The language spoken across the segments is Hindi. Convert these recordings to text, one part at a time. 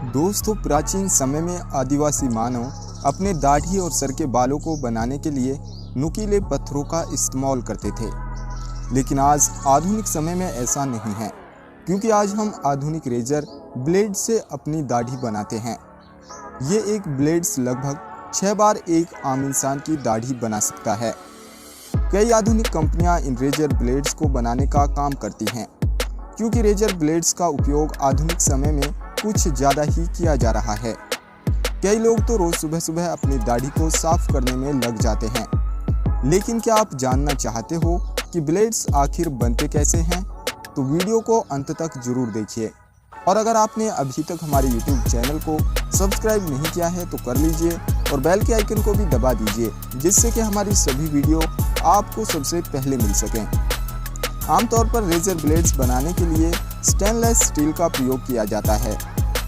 दोस्तों, प्राचीन समय में आदिवासी मानव अपने दाढ़ी और सर के बालों को बनाने के लिए नुकीले पत्थरों का इस्तेमाल करते थे। लेकिन आज आधुनिक समय में ऐसा नहीं है, क्योंकि आज हम आधुनिक रेजर ब्लेड से अपनी दाढ़ी बनाते हैं। ये एक ब्लेड्स लगभग 6 बार एक आम इंसान की दाढ़ी बना सकता है। कई आधुनिक कंपनियां इन रेजर ब्लेड्स को बनाने का काम करती हैं, क्योंकि रेजर ब्लेड्स का उपयोग आधुनिक समय में कुछ ज़्यादा ही किया जा रहा है। कई लोग तो रोज़ सुबह सुबह अपनी दाढ़ी को साफ करने में लग जाते हैं। लेकिन क्या आप जानना चाहते हो कि ब्लेड्स आखिर बनते कैसे हैं? तो वीडियो को अंत तक जरूर देखिए। और अगर आपने अभी तक हमारे YouTube चैनल को सब्सक्राइब नहीं किया है तो कर लीजिए और बेल के आइकन को भी दबा दीजिए, जिससे कि हमारी सभी वीडियो आपको सबसे पहले मिल सकें। आमतौर पर रेजर ब्लेड्स बनाने के लिए स्टेनलेस स्टील का प्रयोग किया जाता है,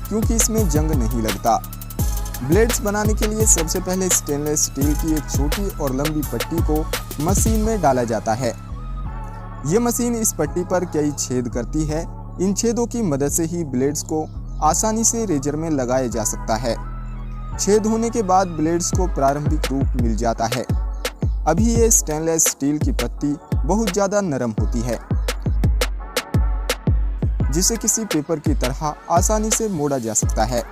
क्योंकि इसमें जंग नहीं लगता। ब्लेड्स बनाने के लिए सबसे पहले स्टेनलेस स्टील की एक छोटी और लंबी पट्टी को मशीन में डाला जाता है। ये मशीन इस पट्टी पर कई छेद करती है। इन छेदों की मदद से ही ब्लेड्स को आसानी से रेजर में लगाया जा सकता है। छेद होने के बाद ब्लेड्स को प्रारंभिक रूप मिल जाता है। अभी ये स्टेनलेस स्टील की पत्ती बहुत ज़्यादा नरम होती है, जिसे किसी पेपर की तरह आसानी से मोड़ा जा सकता है।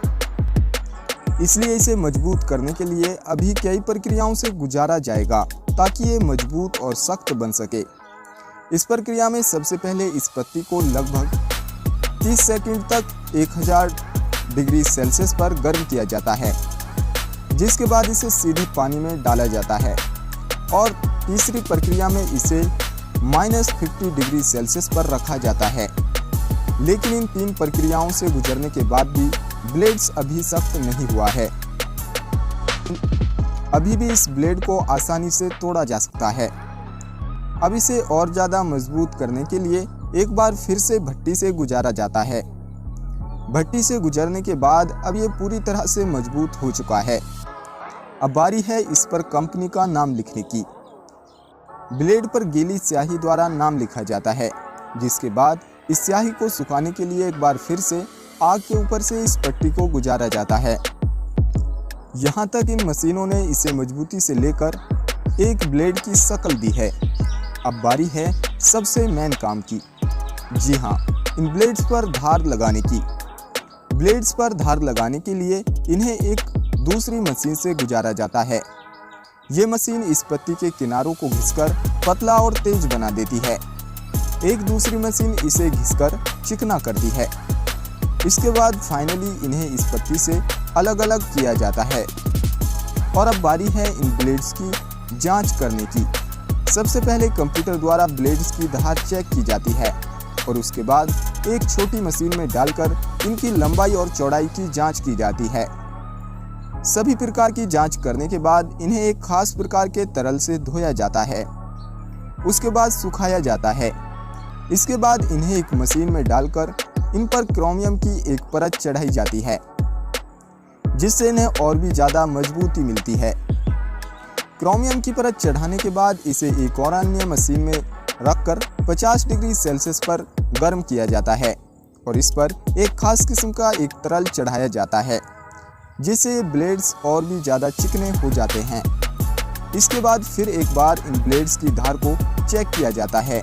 इसलिए इसे मजबूत करने के लिए अभी कई प्रक्रियाओं से गुजारा जाएगा, ताकि ये मजबूत और सख्त बन सके। इस प्रक्रिया में सबसे पहले इस पत्ती को लगभग 30 सेकंड तक 1000 डिग्री सेल्सियस पर गर्म किया जाता है, जिसके बाद इसे सीधे पानी में डाला जाता है। और तीसरी प्रक्रिया में इसे -50 डिग्री सेल्सियस पर रखा जाता है। लेकिन इन 3 प्रक्रियाओं से गुजरने के बाद भी ब्लेड्स अभी सख्त नहीं हुआ है। अभी भी इस ब्लेड को आसानी से तोड़ा जा सकता है। अब इसे और ज़्यादा मजबूत करने के लिए एक बार फिर से भट्टी से गुजारा जाता है। भट्टी से गुजरने के बाद अब ये पूरी तरह से मजबूत हो चुका है। अब बारी है इस पर कंपनी का नाम लिखने की। ब्लेड पर गीली स्याही द्वारा नाम लिखा जाता है, जिसके बाद इस स्याही को सुखाने के लिए एक बार फिर से आग के ऊपर से इस पट्टी को गुजारा जाता है। यहाँ तक इन मशीनों ने इसे मजबूती से लेकर एक ब्लेड की शक्ल दी है। अब बारी है सबसे मेन काम की। जी हाँ, इन ब्लेड्स पर धार लगाने की। ब्लेड्स पर धार लगाने के लिए इन्हें एक दूसरी मशीन से गुजारा जाता है। ये मशीन इस पत्ती के किनारों को घिसकर पतला और तेज बना देती है। एक दूसरी मशीन इसे घिसकर चिकना करती है। इसके बाद फाइनली इन्हें इस पत्ती से अलग अलग किया जाता है। और अब बारी है इन ब्लेड्स की जांच करने की। सबसे पहले कंप्यूटर द्वारा ब्लेड्स की धार चेक की जाती है और उसके बाद एक छोटी मशीन में डालकर इनकी लंबाई और चौड़ाई की जांच की जाती है। सभी प्रकार की जांच करने के बाद इन्हें एक खास प्रकार के तरल से धोया जाता है। उसके बाद सुखाया जाता है। इसके बाद इन्हें एक मशीन में डालकर इन पर क्रोमियम की एक परत चढ़ाई जाती है, जिससे इन्हें और भी ज़्यादा मजबूती मिलती है। क्रोमियम की परत चढ़ाने के बाद इसे एक और अन्य मशीन में रखकर 50 डिग्री सेल्सियस पर गर्म किया जाता है और इस पर एक खास किस्म का एक तरल चढ़ाया जाता है, जिससे ब्लेड्स और भी ज़्यादा चिकने हो जाते हैं। इसके बाद फिर एक बार इन ब्लेड्स की धार को चेक किया जाता है।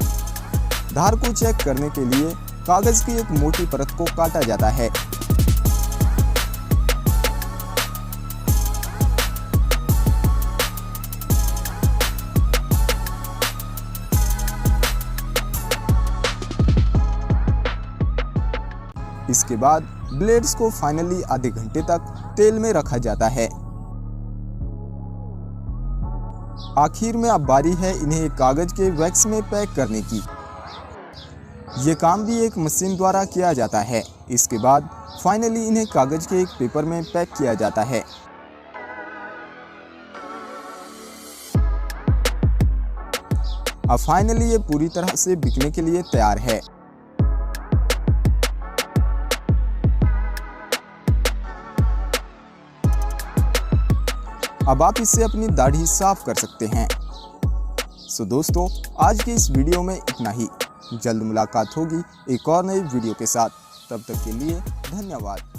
धार को चेक करने के लिए कागज़ की एक मोटी परत को काटा जाता है। इसके बाद ब्लेड्स को फाइनली आधे घंटे तक तेल में रखा जाता है। आखिर में अब बारी है इन्हें कागज के वैक्स में पैक करने की। ये काम भी एक मशीन द्वारा किया जाता है। इसके बाद फाइनली इन्हें कागज के एक पेपर में पैक किया जाता है। अब फाइनली ये पूरी तरह से बिकने के लिए तैयार है। अब आप इससे अपनी दाढ़ी साफ कर सकते हैं। सो दोस्तों, आज की इस वीडियो में इतना ही। जल्द मुलाकात होगी एक और नई वीडियो के साथ। तब तक के लिए धन्यवाद।